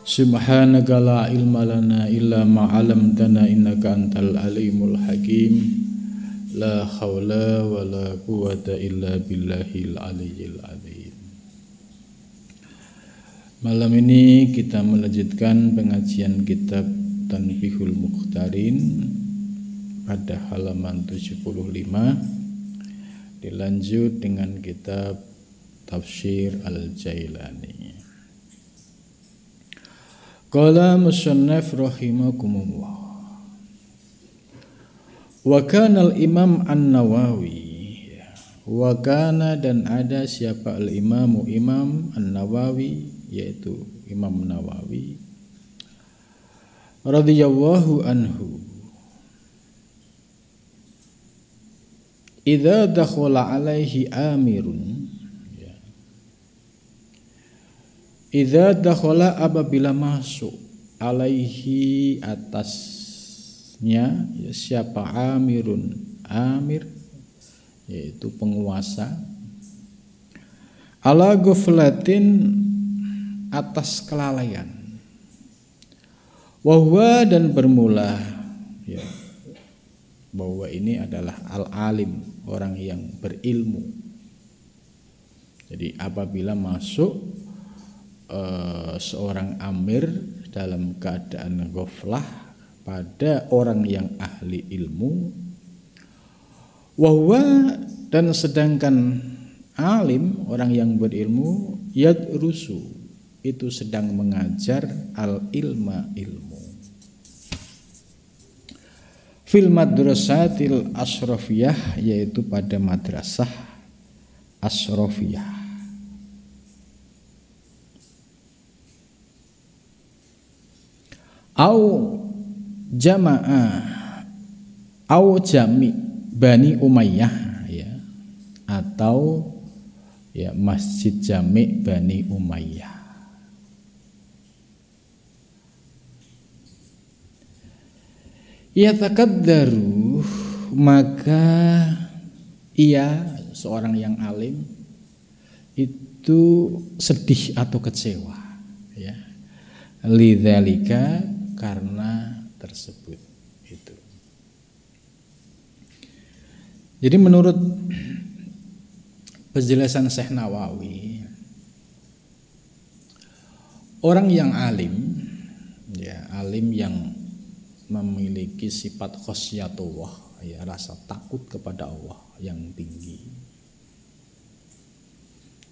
Subhanaka la ilma lana illa ma 'allamtana innaka antal alimul hakim. La haula wa la quwata illa billahil aliyyil azim. Malam ini kita melanjutkan pengajian kitab Tanbihul Mukhtarin pada halaman 75, dilanjut dengan kitab Tafsir Al-Jailani. Qala musannaf rahimakumullah. Wa kana al-Imam An-Nawawi. Wa kana dan ada siapa al-Imam Imam An-Nawawi, yaitu Imam Nawawi radhiyallahu anhu. Idza dakhala alaihi amirun, idza dakhala apabila masuk alaihi atasnya, ya, siapa amirun, amir yaitu penguasa, ala ghaflatin atas kelalaian, wahwa dan bermula, ya, bahwa ini adalah al-alim, orang yang berilmu. Jadi apabila masuk seorang amir dalam keadaan ghaflah pada orang yang ahli ilmu, wahwa dan sedangkan alim, orang yang berilmu, yadrusu itu sedang mengajar al-ilma, ilmu, fil madrasatil asrafiyah, yaitu pada madrasah asrafiyah. Au jamaah au jami Bani Umayyah, ya, atau ya Masjid Jami Bani Umayyah. Yatakaddaru, maka ia, seorang yang alim itu sedih atau kecewa, ya, lidzalika, karena tersebut itu. Jadi menurut penjelasan Syekh Nawawi, orang yang alim, ya, alim yang memiliki sifat khosyatullah, ya, rasa takut kepada Allah yang tinggi,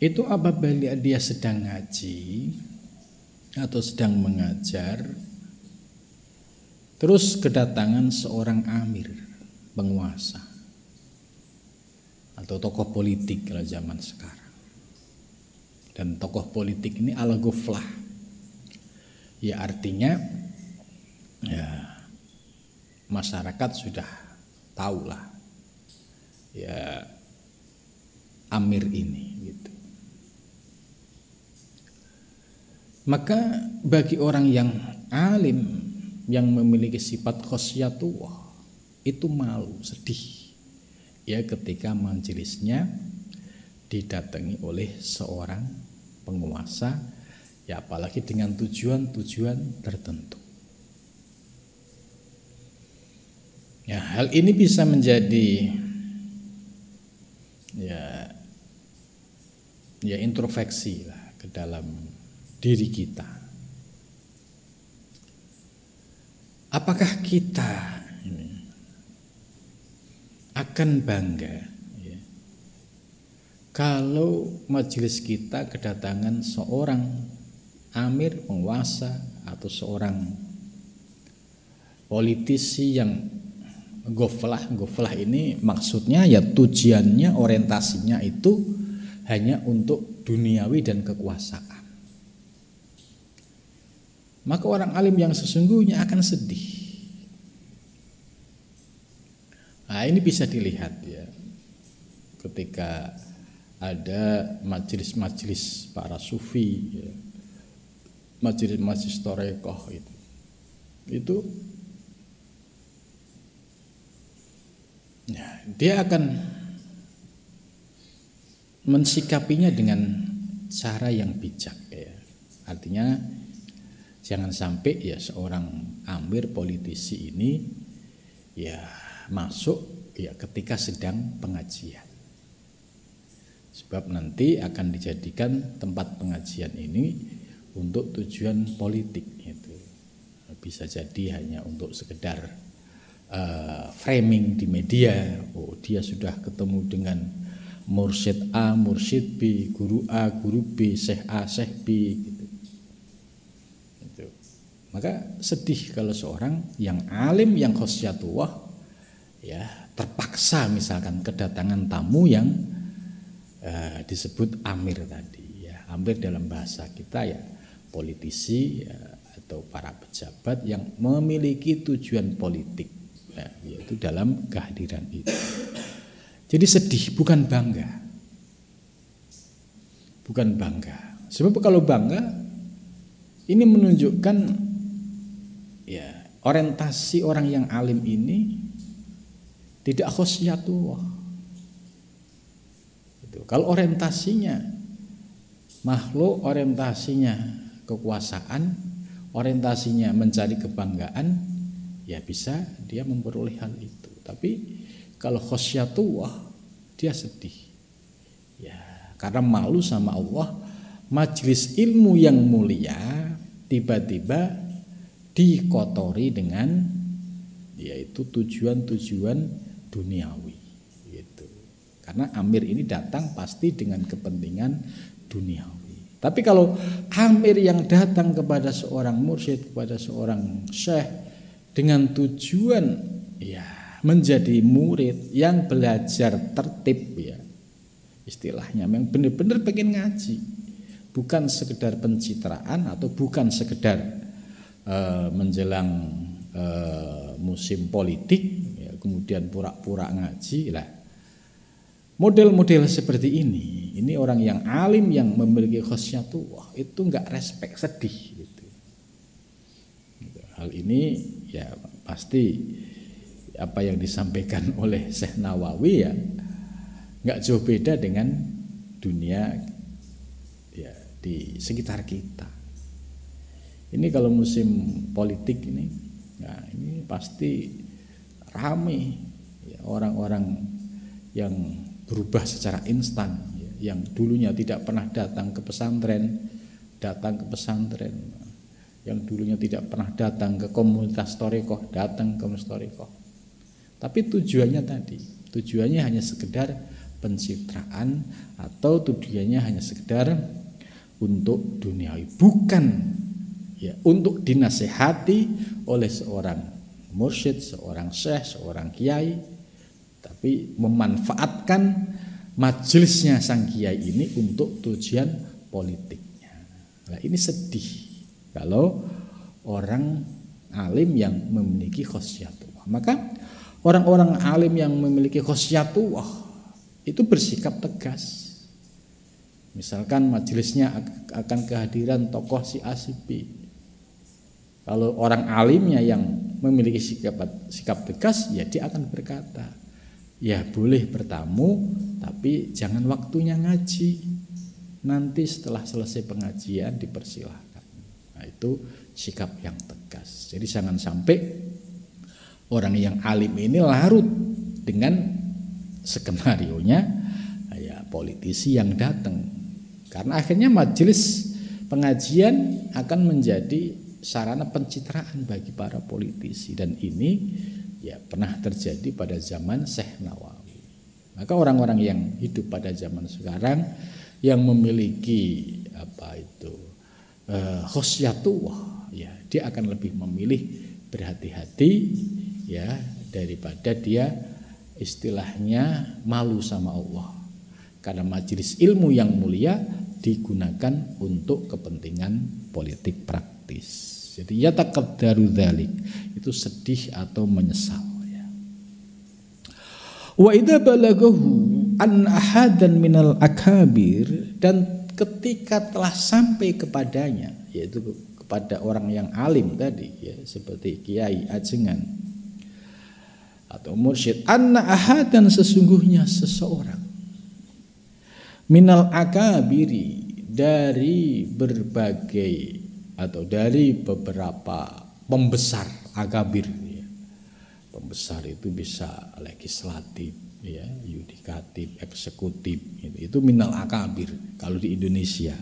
itu apabila dia sedang ngaji atau sedang mengajar, terus kedatangan seorang amir, penguasa atau tokoh politik kalau zaman sekarang. Dan tokoh politik ini ala ghaflah, ya, artinya ya masyarakat sudah tahulah ya amir ini gitu. Maka bagi orang yang alim yang memiliki sifat khosyatullah itu malu, sedih, ya, ketika majelisnya didatangi oleh seorang penguasa, ya, apalagi dengan tujuan-tujuan tertentu. Ya, hal ini bisa menjadi ya introspeksi lah ke dalam diri kita. Apakah kita ini akan bangga, ya, kalau majelis kita kedatangan seorang amir, penguasa, atau seorang politisi yang ghaflah? Ghaflah ini maksudnya ya tujuannya, orientasinya itu hanya untuk duniawi dan kekuasaan. Maka orang alim yang sesungguhnya akan sedih. Nah, ini bisa dilihat, ya, ketika ada majelis-majelis para sufi, ya, majelis-majelis thariqah itu ya, dia akan mensikapinya dengan cara yang bijak, ya. Artinya Jangan sampai ya seorang amir politisi ini ya masuk ya ketika sedang pengajian. Sebab nanti akan dijadikan tempat pengajian ini untuk tujuan politik itu. Bisa jadi hanya untuk sekedar framing di media. Oh, dia sudah ketemu dengan mursyid A, mursyid B, guru A, guru B, syekh A, syekh B gitu. Maka sedih kalau seorang yang alim, yang khosyatullah ya terpaksa misalkan kedatangan tamu yang disebut amir tadi ya. Amir dalam bahasa kita ya politisi ya, atau para pejabat yang memiliki tujuan politik ya, yaitu dalam kehadiran itu. Jadi sedih, bukan bangga. Bukan bangga. Sebab kalau bangga ini menunjukkan ya orientasi orang yang alim ini tidak khosyatullah. Kalau orientasinya makhluk, orientasinya kekuasaan, orientasinya mencari kebanggaan, ya bisa dia memperoleh hal itu. Tapi kalau khosyatullah dia sedih. Ya, karena malu sama Allah, majelis ilmu yang mulia tiba-tiba dikotori dengan yaitu tujuan-tujuan duniawi gitu. Karena amir ini datang pasti dengan kepentingan duniawi. Tapi kalau amir yang datang kepada seorang mursyid, kepada seorang syekh dengan tujuan ya menjadi murid yang belajar tertib ya, istilahnya memang benar-benar pengen ngaji, bukan sekedar pencitraan atau bukan sekedar menjelang musim politik ya, kemudian pura-pura ngaji lah. Model-model seperti ini orang yang alim yang memiliki khosyatullah itu enggak respek, sedih gitu. Hal ini ya pasti apa yang disampaikan oleh Syekh Nawawi ya enggak jauh beda dengan dunia ya di sekitar kita. Ini kalau musim politik ini, nah ini pasti ramai ya, orang-orang yang berubah secara instan, ya, yang dulunya tidak pernah datang ke pesantren, yang dulunya tidak pernah datang ke komunitas thariqah, datang ke komunitas thariqah. Tapi tujuannya hanya sekedar pencitraan atau tujuannya hanya sekedar untuk duniawi, bukan ya untuk dinasehati oleh seorang mursyid, seorang syekh, seorang kiai, tapi memanfaatkan majelisnya sang kiai ini untuk tujuan politiknya. Nah, ini sedih kalau orang alim yang memiliki khosyatullah. Maka orang-orang alim yang memiliki khosyatullah itu bersikap tegas. Misalkan majelisnya akan kehadiran tokoh si A si B. Kalau orang alimnya yang memiliki sikap tegas, ya dia akan berkata, ya boleh bertamu, tapi jangan waktunya ngaji. Nanti setelah selesai pengajian dipersilahkan. Nah, itu sikap yang tegas. Jadi jangan sampai orang yang alim ini larut dengan skenarionya ya politisi yang datang. Karena akhirnya majelis pengajian akan menjadi sarana pencitraan bagi para politisi, dan ini ya pernah terjadi pada zaman Syekh Nawawi. Maka orang-orang yang hidup pada zaman sekarang yang memiliki khosyatullah ya dia akan lebih memilih berhati-hati ya daripada dia istilahnya malu sama Allah. Karena majelis ilmu yang mulia digunakan untuk kepentingan politik praktis. Jadi yataqaddaru dzalik, itu sedih atau menyesal ya. Wa idza balaghahu an ahadan minal akabir, dan ketika telah sampai kepadanya, yaitu kepada orang yang alim tadi ya, seperti kiai ajengan atau mursyid, anna ahadan, sesungguhnya seseorang minal akabiri, dari berbagai atau dari beberapa pembesar akabir ya. Pembesar itu bisa legislatif ya, yudikatif, eksekutif itu minal akabir kalau di Indonesia.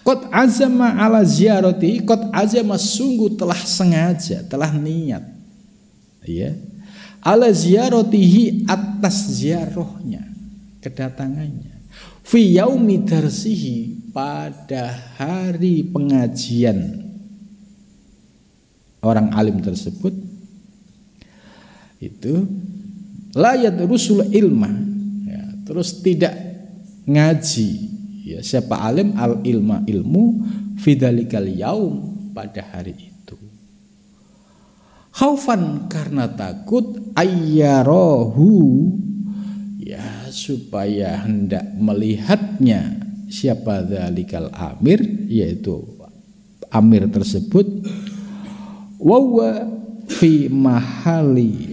Qad azama ala ziyarati, qad azama sungguh telah sengaja, telah niat ya, ala ziyaratihi atas ziarahnya, kedatangannya, fi yaumi darsihi pada hari pengajian orang alim tersebut itu, la yadrusul ilma ya, terus tidak ngaji ya, siapa alim al ilma ilmu fidzalikal yaum pada hari itu, khaufan karena takut ayyarahu ya, supaya hendak melihatnya siapa dzalikal amir, yaitu amir tersebut, wawa fi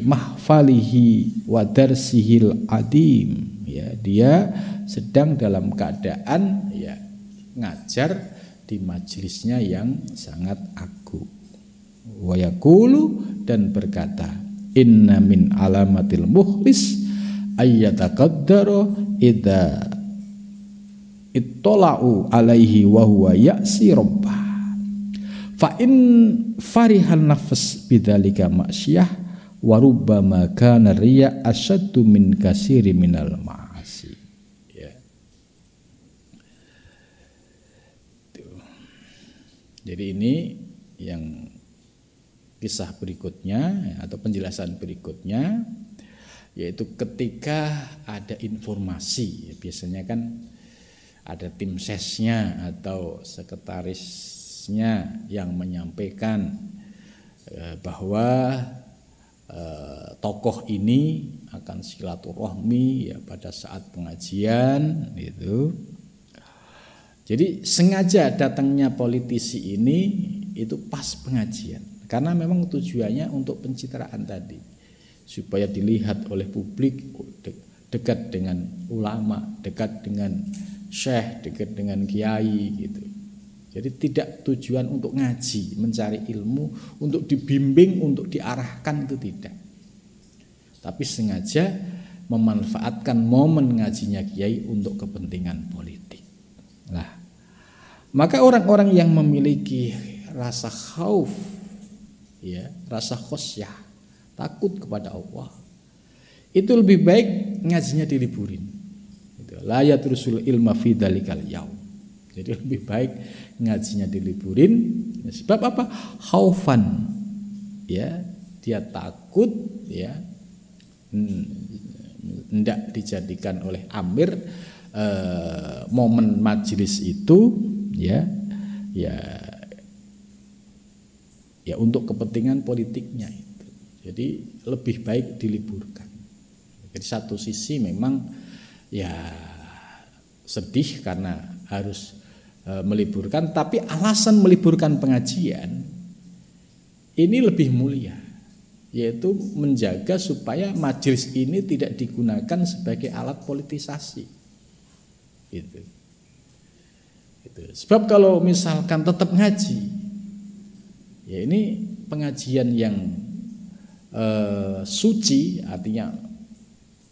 mahfalihi wa darsihil adim ya, dia sedang dalam keadaan ya ngajar di majelisnya yang sangat agung. Wa yaqulu, dan berkata, inna min alamatil mukhlis ayyataqaddara idza ittola'u alaihi wa huwa ya'si rabbah fa in farihan nafs bidzalika ma'siyah wa rubbama kana riya asyaddu min kasiri minal ma'asi ya. Jadi ini yang kisah berikutnya atau penjelasan berikutnya, yaitu ketika ada informasi ya, biasanya kan ada tim sesnya atau sekretarisnya yang menyampaikan bahwa tokoh ini akan silaturahmi ya pada saat pengajian itu. Jadi sengaja datangnya politisi ini itu pas pengajian, karena memang tujuannya untuk pencitraan tadi, supaya dilihat oleh publik dekat dengan ulama, dekat dengan syekh, dekat dengan kiai gitu. Jadi tidak tujuan untuk ngaji, mencari ilmu, untuk dibimbing, untuk diarahkan, itu tidak. Tapi sengaja memanfaatkan momen ngajinya kiai untuk kepentingan politik. Nah, maka orang-orang yang memiliki rasa khauf ya, rasa khosyah, takut kepada Allah, itu lebih baik ngajinya diliburin. La yatrusul ilma fi dzalikal yaum. Jadi lebih baik ngajinya diliburin. Sebab apa? Khaufan. Ya, dia takut ya, hendak dijadikan oleh amir momen majelis itu ya untuk kepentingan politiknya itu. Jadi lebih baik diliburkan. Jadi satu sisi memang ya sedih karena harus meliburkan, tapi alasan meliburkan pengajian ini lebih mulia, yaitu menjaga supaya majelis ini tidak digunakan sebagai alat politisasi. Itu. Sebab kalau misalkan tetap ngaji, ya ini pengajian yang suci, artinya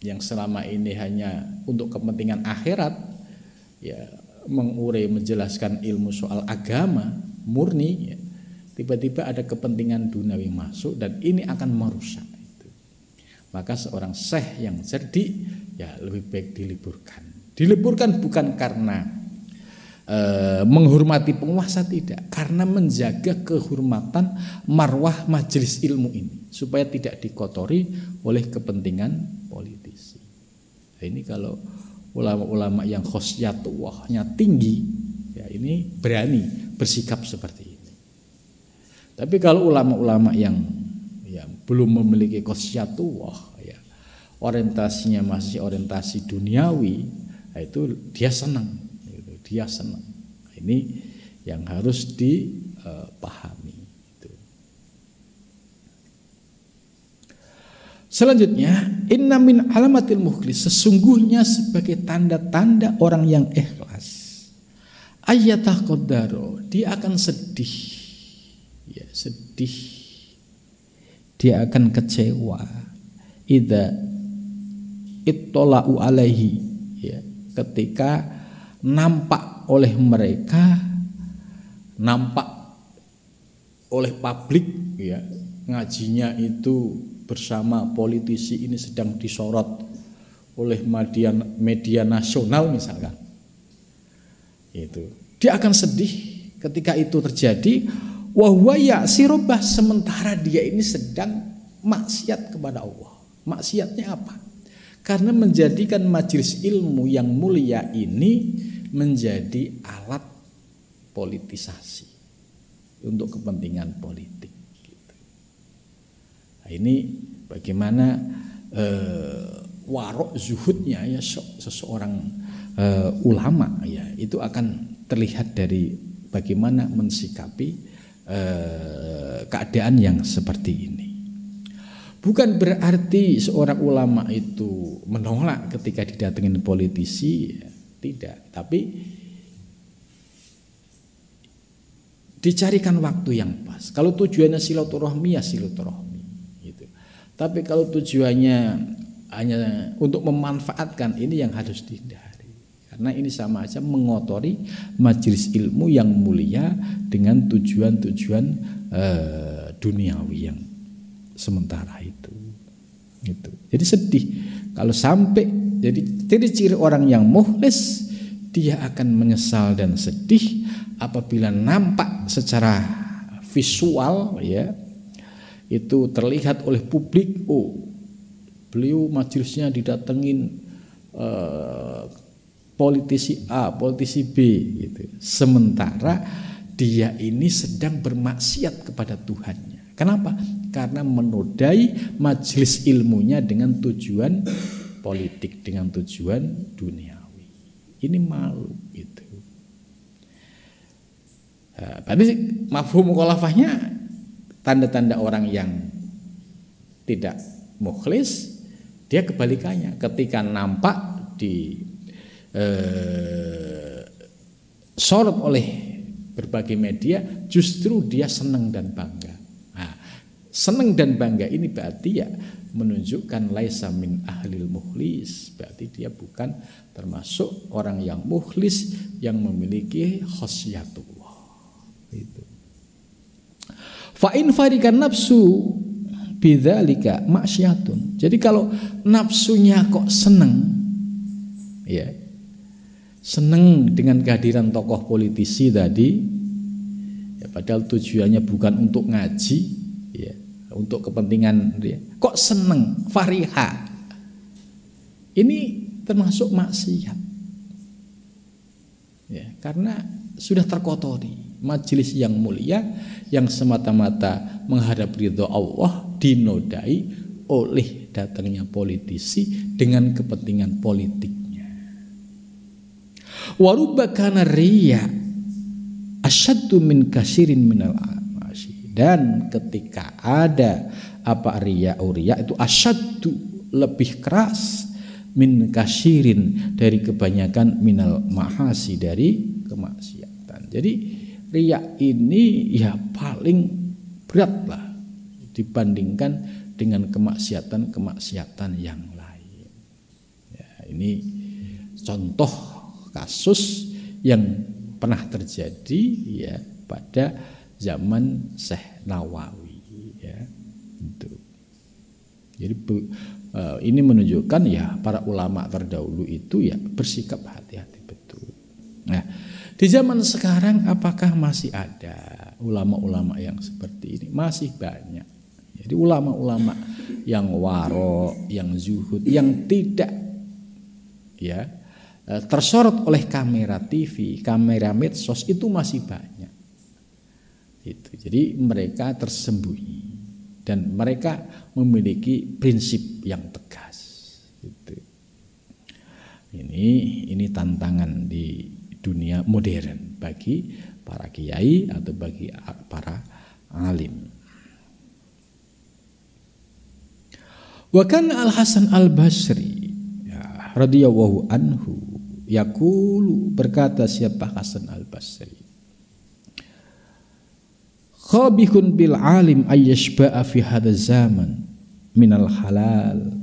yang selama ini hanya untuk kepentingan akhirat, ya mengurai menjelaskan ilmu soal agama murni, ya, tiba-tiba ada kepentingan duniawi masuk dan ini akan merusak itu. Maka seorang syekh yang cerdik ya lebih baik diliburkan. Diliburkan bukan karena menghormati penguasa, tidak, karena menjaga kehormatan marwah majelis ilmu ini supaya tidak dikotori oleh kepentingan politisi. Nah, ini kalau ulama-ulama yang khosyatullahnya tinggi ya ini berani bersikap seperti ini. Tapi kalau ulama-ulama yang ya belum memiliki khosyatullah ya, orientasinya masih orientasi duniawi, nah itu dia senang. Dia senang. Ini yang harus dipahami. Selanjutnya, inna min alamatil mukhlis, sesungguhnya sebagai tanda-tanda orang yang ikhlas, Ayyataqaddaro, dia akan sedih. Ya, sedih. Dia akan kecewa. Idza ittola'u alaihi, ya, ketika nampak oleh mereka, nampak oleh publik, ya, ngajinya itu bersama politisi ini sedang disorot oleh media nasional misalkan. Itu. Dia akan sedih ketika itu terjadi. Wa huwa ya'sirubah, sementara dia ini sedang maksiat kepada Allah. Maksiatnya apa? Karena menjadikan majelis ilmu yang mulia ini menjadi alat politisasi untuk kepentingan politik. Gitu. Nah, ini bagaimana warok zuhudnya ya seseorang ulama, ya, itu akan terlihat dari bagaimana mensikapi keadaan yang seperti ini. Bukan berarti seorang ulama itu menolak ketika didatengin politisi, ya, tidak. Tapi dicarikan waktu yang pas. Kalau tujuannya silaturahmi, ya silaturahmi. Gitu. Tapi kalau tujuannya hanya untuk memanfaatkan, ini yang harus dihindari. Karena ini sama aja mengotori majelis ilmu yang mulia dengan tujuan-tujuan duniawi yang sementara itu. Gitu. Jadi sedih kalau sampai jadi ciri-ciri orang yang mukhlis, dia akan menyesal dan sedih apabila nampak secara visual, ya, itu terlihat oleh publik, oh, beliau majelisnya didatengin politisi A, politisi B, gitu. Sementara dia ini sedang bermaksiat kepada Tuhannya. Kenapa? Karena menodai majelis ilmunya dengan tujuan politik, dengan tujuan duniawi. Ini malu gitu. Nah, tadi mafhum mukhalafahnya tanda-tanda orang yang tidak mukhlis, dia kebalikannya. Ketika nampak di sorot oleh berbagai media, justru dia senang dan bangga. Nah, senang dan bangga ini berarti ya menunjukkan laisa min ahlil mukhlis, berarti dia bukan termasuk orang yang mukhlis yang memiliki khosyatullah. Itu. Fa in farikan nafsu bidzalika maksiatun. Jadi kalau nafsunya kok senang, ya, senang dengan kehadiran tokoh politisi tadi, ya, padahal tujuannya bukan untuk ngaji, ya, untuk kepentingan dia, kok senang, fariha, ini termasuk maksiat, ya, karena sudah terkotori. Majelis yang mulia yang semata-mata menghadap ridho Allah dinodai oleh datangnya politisi dengan kepentingan politiknya. Warubba kana riya asyaddu min kasirin minal amasi. Dan ketika ada apa riya itu asyaddu, lebih keras, min kasirin, dari kebanyakan minal mahasi, dari kemaksiatan. Jadi riya ini ya paling berat lah dibandingkan dengan kemaksiatan yang lain. Ya, ini contoh kasus yang pernah terjadi, ya, pada zaman Syekh Nawawi, ya, itu. Jadi ini menunjukkan ya para ulama terdahulu itu ya bersikap hati-hati betul. Nah, di zaman sekarang apakah masih ada ulama-ulama yang seperti ini? Masih banyak. Jadi ulama-ulama yang waro, yang zuhud, yang tidak, ya, tersorot oleh kamera TV, kamera medsos, itu masih banyak. Itu. Jadi mereka tersembunyi dan mereka memiliki prinsip yang tegas. Itu. Ini tantangan di dunia modern bagi para kiai atau bagi para alim. Wa kana Al Hasan Al Basri, ya, radhiyallahu anhu, Yaqulu, berkata siapa Hasan al-Basri, khabihun bil alim ayyashba'a fi hadha zaman minal halal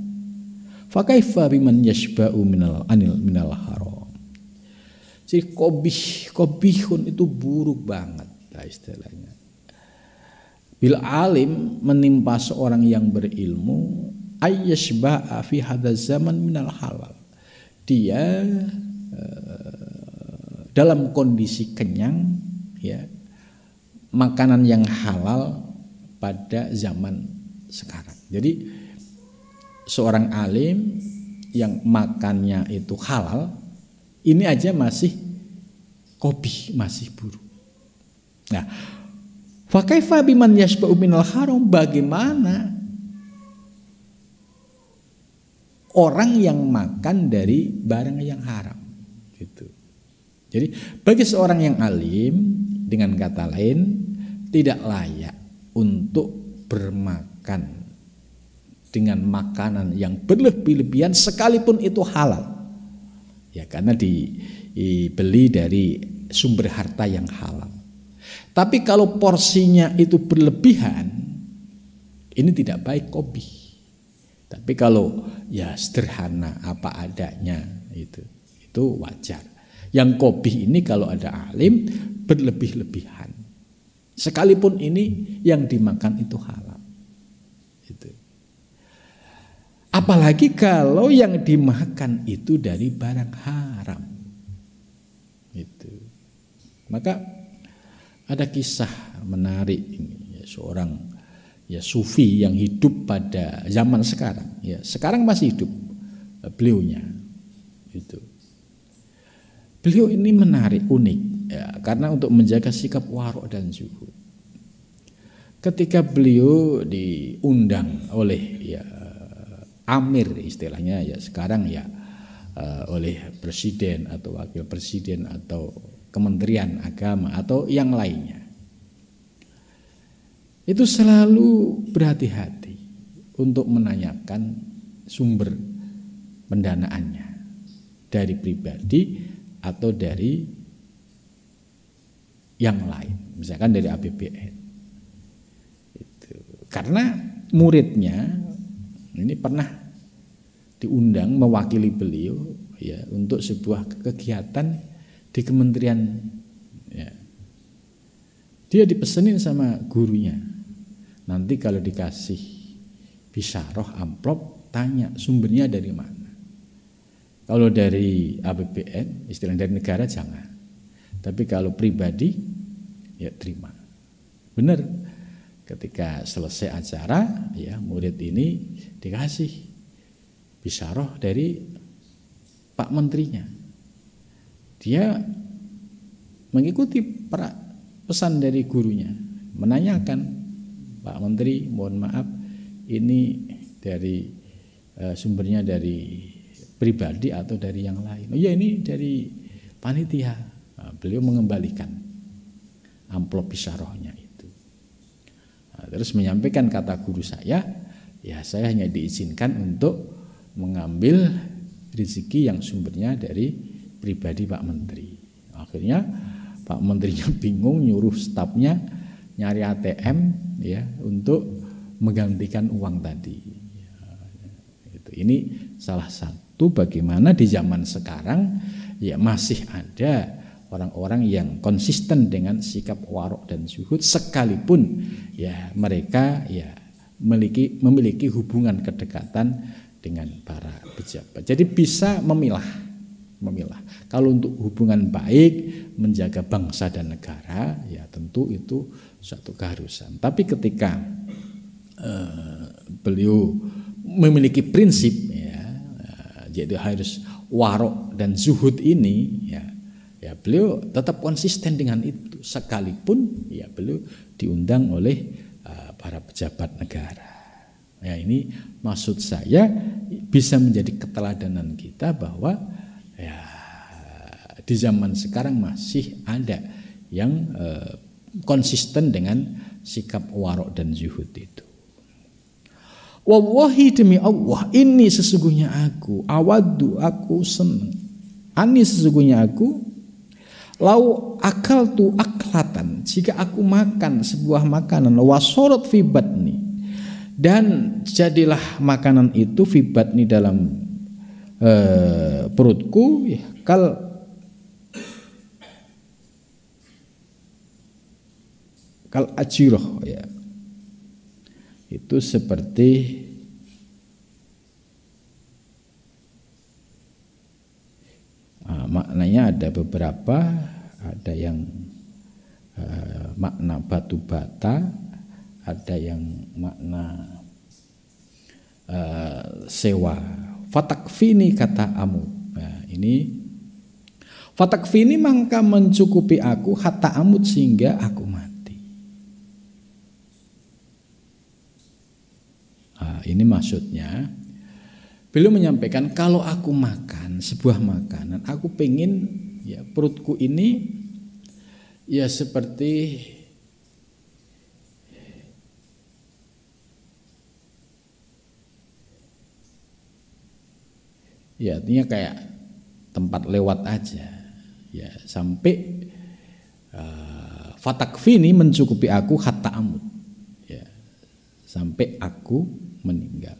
fa kaifa biman yashba'u minal haram. Jadi qabihun itu buruk banget lah istilahnya. Bil alim, menimpa seorang yang berilmu, ayyashba'a fi hadha zaman minal halal. Dia dalam kondisi kenyang, ya, makanan yang halal pada zaman sekarang. Jadi seorang alim yang makannya itu halal, ini aja masih qabih, masih buruk. Nah, fa kaifa biman yashba'u minal haram, bagaimana orang yang makan dari barang yang haram gitu. Jadi bagi seorang yang alim, dengan kata lain, tidak layak untuk bermakan dengan makanan yang berlebih-lebihan sekalipun itu halal. Ya, karena dibeli dari sumber harta yang halal. Tapi kalau porsinya itu berlebihan, ini tidak baik, qabih. Tapi kalau ya sederhana apa adanya, itu wajar. Yang qabih ini kalau ada alim berlebih-lebihan, sekalipun ini yang dimakan itu halal. Itu. Apalagi kalau yang dimakan itu dari barang haram. Itu. Maka ada kisah menarik ini, ya, seorang ya sufi yang hidup pada zaman sekarang, ya sekarang masih hidup beliaunya. Itu. Beliau ini menarik, unik, ya, karena untuk menjaga sikap warok dan zuhud. Ketika beliau diundang oleh ya amir istilahnya, ya sekarang ya oleh presiden atau wakil presiden atau kementerian agama atau yang lainnya, itu selalu berhati-hati untuk menanyakan sumber pendanaannya dari pribadi atau dari yang lain, misalkan dari APBN. Itu. Karena muridnya ini pernah diundang mewakili beliau, ya, untuk sebuah kegiatan di kementerian. Ya. Dia dipesenin sama gurunya, nanti kalau dikasih bisyarah amplop, tanya sumbernya dari mana. Kalau dari APBN, istilah dari negara jangan. Tapi kalau pribadi, ya terima. Benar. Ketika selesai acara, ya murid ini dikasih bisyarah dari Pak Menterinya. Dia mengikuti pesan dari gurunya, menanyakan, Pak Menteri, mohon maaf, ini dari sumbernya dari pribadi atau dari yang lain. Oh ya, ini dari panitia. Nah, beliau mengembalikan amplop bisyarahnya itu. Nah, terus menyampaikan, kata guru saya, ya saya hanya diizinkan untuk mengambil rezeki yang sumbernya dari pribadi Pak Menteri. Akhirnya Pak Menterinya bingung, nyuruh stafnya nyari ATM, ya, untuk menggantikan uang tadi. Ini salah satu bagaimana di zaman sekarang ya masih ada orang-orang yang konsisten dengan sikap warok dan zuhud, sekalipun ya mereka ya memiliki hubungan kedekatan dengan para pejabat. Jadi bisa memilah. Kalau untuk hubungan baik, menjaga bangsa dan negara, ya tentu itu suatu keharusan. Tapi ketika beliau memiliki prinsip, ya, jadi harus warok dan zuhud ini, ya beliau tetap konsisten dengan itu, sekalipun ya beliau diundang oleh para pejabat negara. Ya, ini maksud saya bisa menjadi keteladanan kita bahwa ya di zaman sekarang masih ada yang konsisten dengan sikap warok dan zuhud itu. Wallahi, demi Allah, ini sesungguhnya aku senang Ani sesungguhnya aku, lau akal tu aklatan, jika aku makan sebuah makanan, wasorot fi batni, dan jadilah makanan itu fi batni dalam perutku, ya, kal ajiroh, ya, itu seperti maknanya ada beberapa, ada yang makna batu bata, ada yang makna sewa. Fatakfini kata amut. Nah, ini fatakfini maka mencukupi aku hatta amut sehingga aku mati. Nah, ini maksudnya beliau menyampaikan kalau aku makan sebuah makanan, aku pengen ya perutku ini ya seperti ya artinya kayak tempat lewat aja ya sampai fatakfini mencukupi aku hatta amut ya sampai aku meninggal.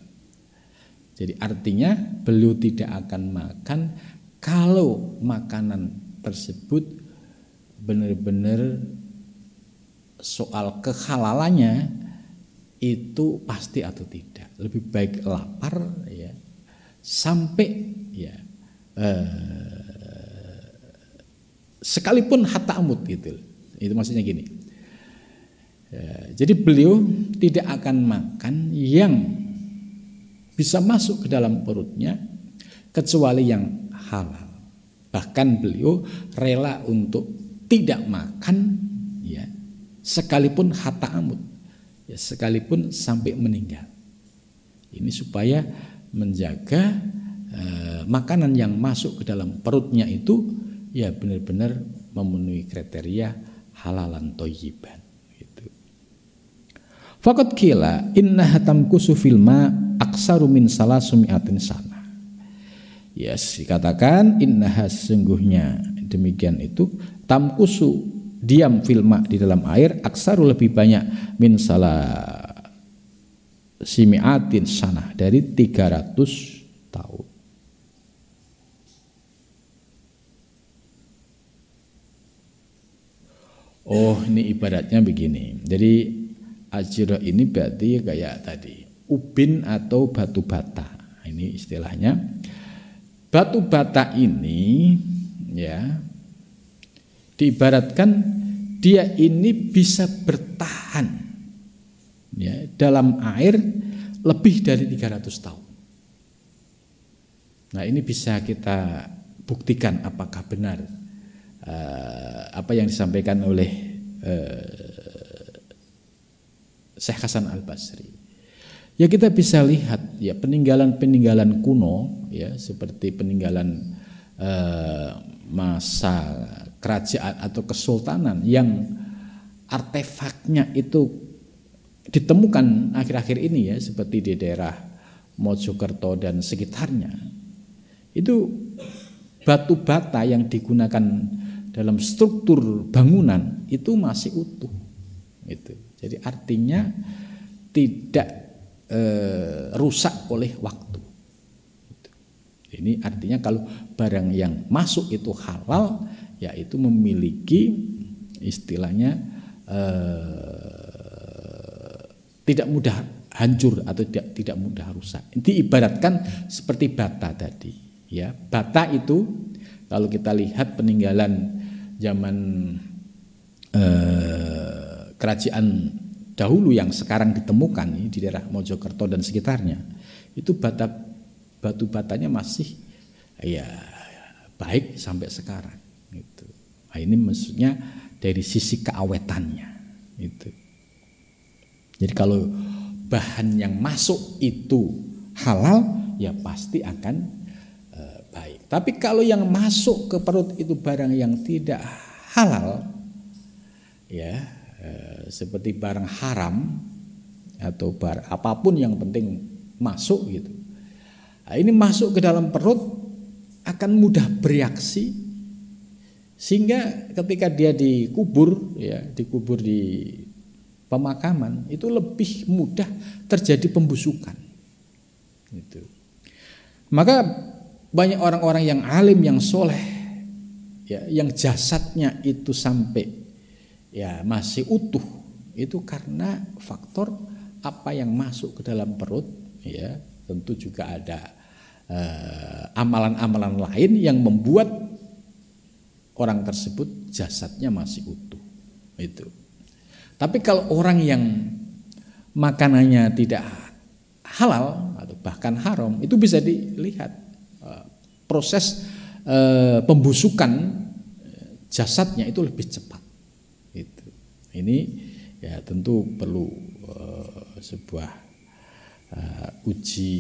Jadi artinya beliau tidak akan makan kalau makanan tersebut benar-benar soal kehalalannya itu pasti atau tidak. Lebih baik lapar ya sampai ya sekalipun hatta amut gitu. Itu maksudnya gini. Jadi beliau tidak akan makan yang bisa masuk ke dalam perutnya kecuali yang halal. Bahkan beliau rela untuk tidak makan ya sekalipun hatta amut ya sekalipun sampai meninggal. Ini supaya menjaga makanan yang masuk ke dalam perutnya itu ya benar-benar memenuhi kriteria halalan thayyiban gitu. Faqad qila innaha tamkusu fil ma aksaru min salasumi'atin sana. Yes, dikatakan innaha sesungguhnya demikian itu tamkusu diam filma di dalam air aksaru lebih banyak min salasimi'atin sana dari 300 tahun. Oh, ini ibaratnya begini. Jadi ajira ini berarti kayak tadi ubin atau batu bata. Ini istilahnya. Batu bata ini ya diibaratkan dia ini bisa bertahan ya dalam air lebih dari 300 tahun. Nah, ini bisa kita buktikan apakah benar apa yang disampaikan oleh Syekh Hasan Al-Basri. Ya kita bisa lihat ya peninggalan-peninggalan kuno ya seperti peninggalan masa kerajaan atau kesultanan yang artefaknya itu ditemukan akhir-akhir ini ya seperti di daerah Mojokerto dan sekitarnya. Itu batu bata yang digunakan dalam struktur bangunan itu masih utuh. Itu. Jadi artinya tidak rusak oleh waktu. Ini artinya kalau barang yang masuk itu halal, yaitu memiliki istilahnya tidak mudah hancur atau tidak mudah rusak. Diibaratkan seperti bata tadi. Ya, bata itu kalau kita lihat peninggalan zaman kerajaan dahulu yang sekarang ditemukan di daerah Mojokerto dan sekitarnya, itu batu batanya masih ya baik sampai sekarang. Gitu. Nah, ini maksudnya dari sisi keawetannya. Gitu. Jadi kalau bahan yang masuk itu halal, ya pasti akan baik. Tapi kalau yang masuk ke perut itu barang yang tidak halal, ya seperti barang haram atau apapun yang penting masuk gitu. Nah, ini masuk ke dalam perut akan mudah bereaksi, sehingga ketika dia dikubur di pemakaman itu lebih mudah terjadi pembusukan. Gitu. Maka banyak orang-orang yang alim, yang soleh, yang jasadnya itu sampai masih utuh, itu karena faktor apa yang masuk ke dalam perut. Tentu juga ada amalan-amalan lain yang membuat orang tersebut jasadnya masih utuh. Itu. Tapi kalau orang yang makanannya tidak halal atau bahkan haram, itu bisa dilihat proses pembusukan jasadnya itu lebih cepat. Itu. Ini tentu perlu sebuah uji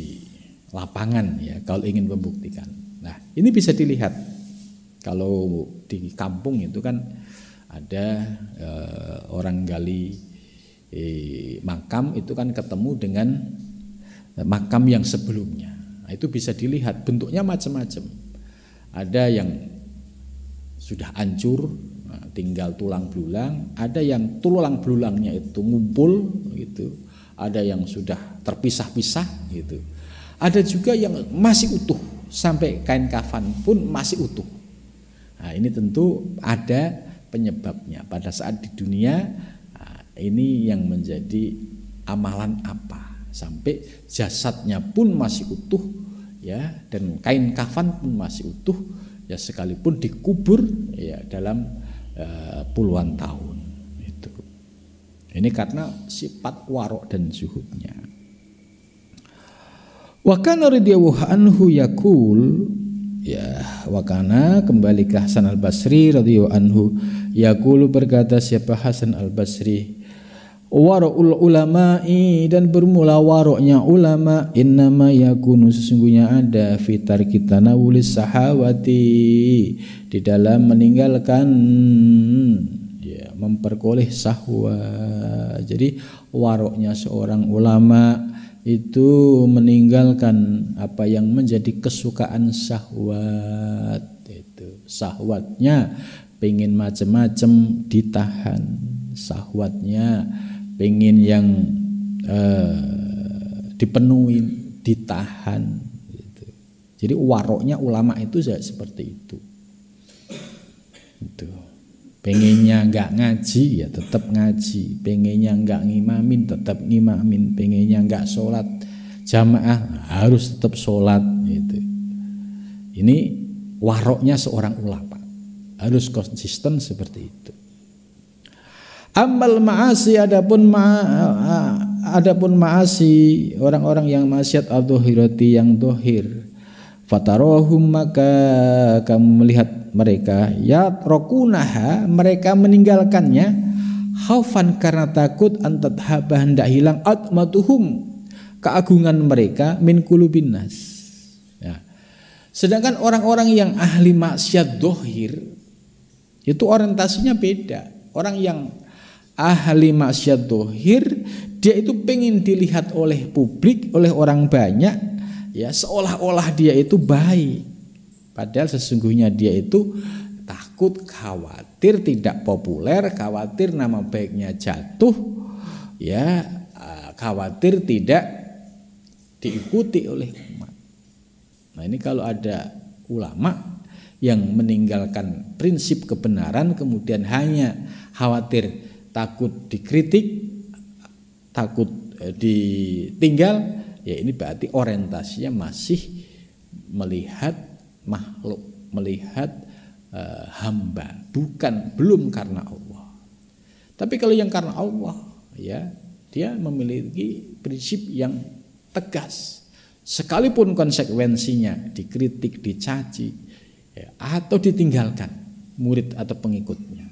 lapangan kalau ingin membuktikan. Nah, ini bisa dilihat kalau di kampung itu kan ada orang gali makam itu kan ketemu dengan makam yang sebelumnya. Nah, itu bisa dilihat bentuknya macam-macam. Ada yang sudah hancur, tinggal tulang belulang, ada yang tulang belulangnya itu ngumpul gitu, ada yang sudah terpisah-pisah gitu. Ada juga yang masih utuh, sampai kain kafan pun masih utuh. Nah, ini tentu ada penyebabnya. Pada saat di dunia ini yang menjadi amalan apa sampai jasadnya pun masih utuh dan kain kafan pun masih utuh sekalipun dikubur dalam puluhan tahun. Itu. Ini karena sifat warok dan zuhudnya. Wa kana radhiyallahu anhu yaqul wa kana kembali ke Hasan Al-Basri radhiyallahu anhu yaqulu berkata siapa Hasan Al-Basri wara'ul ulama'i dan bermula waroknya ulama innama yakunu sesungguhnya ada fitar kita nawulis sahawati di dalam meninggalkan memperkoleh syahwat. Jadi waroknya seorang ulama itu meninggalkan apa yang menjadi kesukaan syahwat. Itu syahwatnya pengen macam-macam ditahan, syahwatnya pengen yang dipenuhi ditahan gitu. Jadi waroknya ulama itu seperti itu. Itu. Pengennya enggak ngaji tetap ngaji, pengennya enggak ngimamin tetap ngimamin, pengennya enggak sholat jamaah harus tetap sholat gitu. Ini waroknya seorang ulama, harus konsisten seperti itu. Amal ma'asi adapun ma'asi orang-orang yang maksiat adh-dhahirati yang dohir fatarahum maka kamu melihat mereka yatrokunaha mereka meninggalkannya khaufan karena takut antadhabah hendak hilang atmatuhum keagungan mereka min qulubin nas. Sedangkan orang-orang yang ahli maksiat dohir itu orientasinya beda. Orang yang ahli maksiat dohir dia itu pengen dilihat oleh publik, oleh orang banyak seolah-olah dia itu baik, padahal sesungguhnya dia itu takut, khawatir tidak populer, khawatir nama baiknya jatuh, khawatir tidak diikuti oleh umat. Nah, ini kalau ada ulama yang meninggalkan prinsip kebenaran kemudian hanya khawatir takut dikritik, takut ditinggal, ini berarti orientasinya masih melihat makhluk, melihat hamba, belum karena Allah. Tapi kalau yang karena Allah, dia memiliki prinsip yang tegas, sekalipun konsekuensinya dikritik, dicaci, atau ditinggalkan murid atau pengikutnya.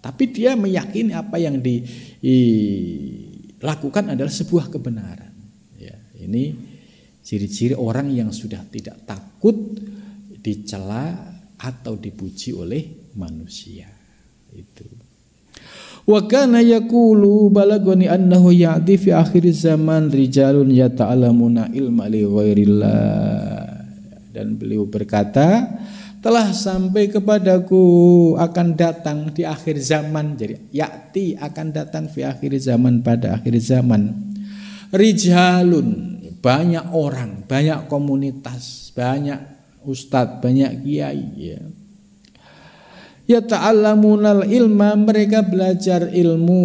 Tapi dia meyakini apa yang dilakukan adalah sebuah kebenaran. Ini ciri-ciri orang yang sudah tidak takut dicela atau dipuji oleh manusia. Itu. Wa kana yaqulu balagoni annahu ya'ti fi akhir zaman rijalun yata'allamuna ilma li ghairillah. Dan beliau berkata, telah sampai kepadaku akan datang di akhir zaman. Jadi yakti akan datang di akhir zaman, pada akhir zaman. Rijalun, banyak orang, banyak komunitas, banyak ustadz, banyak kiai ya. Yata'allamunal ilma, mereka belajar ilmu.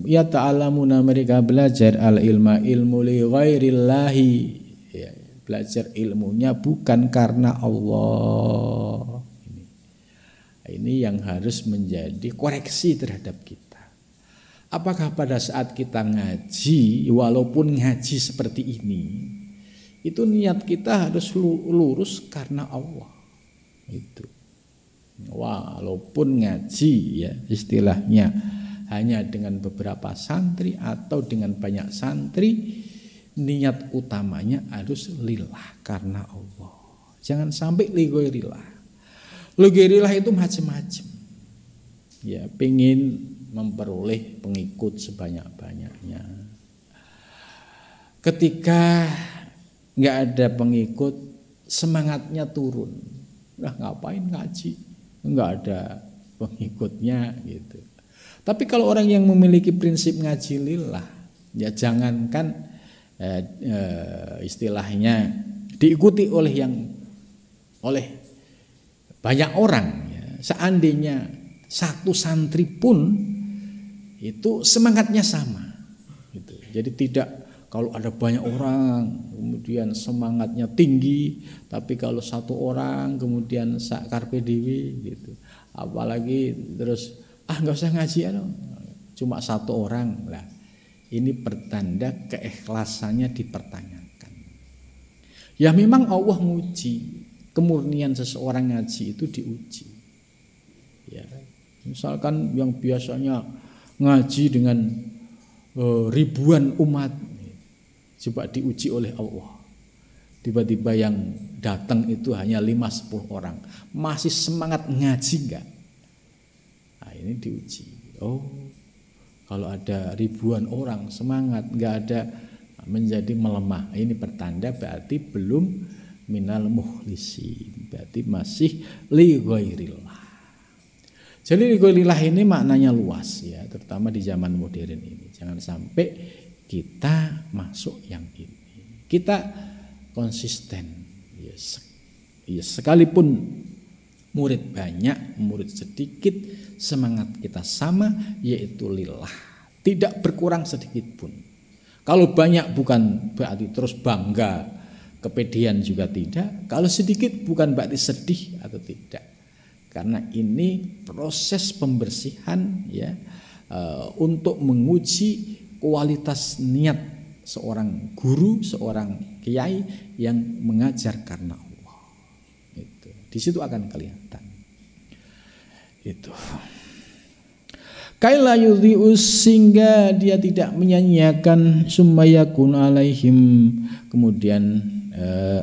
Yata'allamuna, mereka belajar al ilma, ilmu li ghairillahi ya, belajar ilmunya bukan karena Allah. Ini yang harus menjadi koreksi terhadap kita. Apakah pada saat kita ngaji, walaupun ngaji seperti ini, itu niat kita harus lurus karena Allah. Itu. Walaupun ngaji ya istilahnya hanya dengan beberapa santri atau dengan banyak santri, niat utamanya harus lillah karena Allah. Jangan sampai lighoirillah. Lighoirillah itu macam-macam. Ya, pengen memperoleh pengikut sebanyak-banyaknya. Ketika nggak ada pengikut, semangatnya turun. Nah, ngapain ngaji? Nggak ada pengikutnya gitu. Tapi kalau orang yang memiliki prinsip ngaji lillah, ya jangankan istilahnya diikuti oleh banyak orang ya. Seandainya satu santri pun itu semangatnya sama gitu. Jadi tidak kalau ada banyak orang kemudian semangatnya tinggi, tapi kalau satu orang kemudian sak carpe diem gitu. Apalagi terus nggak usah ngaji ya dong. Cuma satu orang lah. Ini pertanda keikhlasannya dipertanyakan. Ya memang Allah nguji kemurnian seseorang ngaji itu diuji. Ya, misalkan yang biasanya ngaji dengan ribuan umat, coba diuji oleh Allah. Tiba-tiba yang datang itu hanya 5-10 orang, masih semangat ngaji enggak? Nah, ini diuji. Oh, kalau ada ribuan orang semangat, enggak ada, menjadi melemah. Ini pertanda berarti belum minal mukhlisin, berarti masih li ghairillah. Jadi li ghairillah ini maknanya luas ya, terutama di zaman modern ini. Jangan sampai kita masuk yang ini. Kita konsisten. Ya, sekalipun murid banyak, murid sedikit, semangat kita sama, yaitu lillah. Tidak berkurang sedikit pun. Kalau banyak bukan berarti terus bangga, kepedean juga tidak. Kalau sedikit bukan berarti sedih atau tidak. Karena ini proses pembersihan ya, untuk menguji kualitas niat seorang guru, seorang kiai yang mengajar karena Allah. Itu. Di situ akan kelihatan. Itu. Kaila yudhi'us, sehingga dia tidak menyanyiakan, summayakun alaihim, kemudian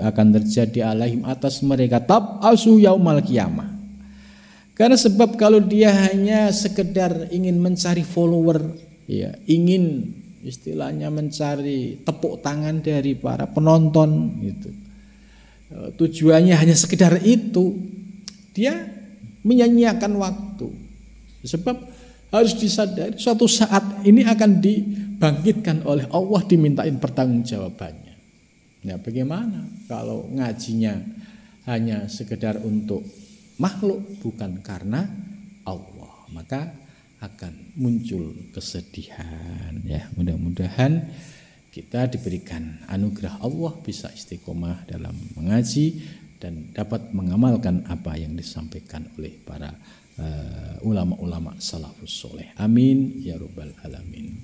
akan terjadi alaihim atas mereka tab'asu yaumal qiyamah. Karena sebab kalau dia hanya sekedar ingin mencari follower ya, ingin istilahnya mencari tepuk tangan dari para penonton gitu. Tujuannya hanya sekedar itu, dia menyanyiakan waktu. Sebab harus disadari suatu saat ini akan dibangkitkan oleh Allah, dimintain pertanggungjawabannya. Nah, bagaimana kalau ngajinya hanya sekedar untuk makhluk bukan karena Allah, maka akan muncul kesedihan ya. Mudah-mudahan kita diberikan anugerah Allah, bisa istiqomah dalam mengaji dan dapat mengamalkan apa yang disampaikan oleh para ulama-ulama salafus soleh. Amin ya rabbal alamin.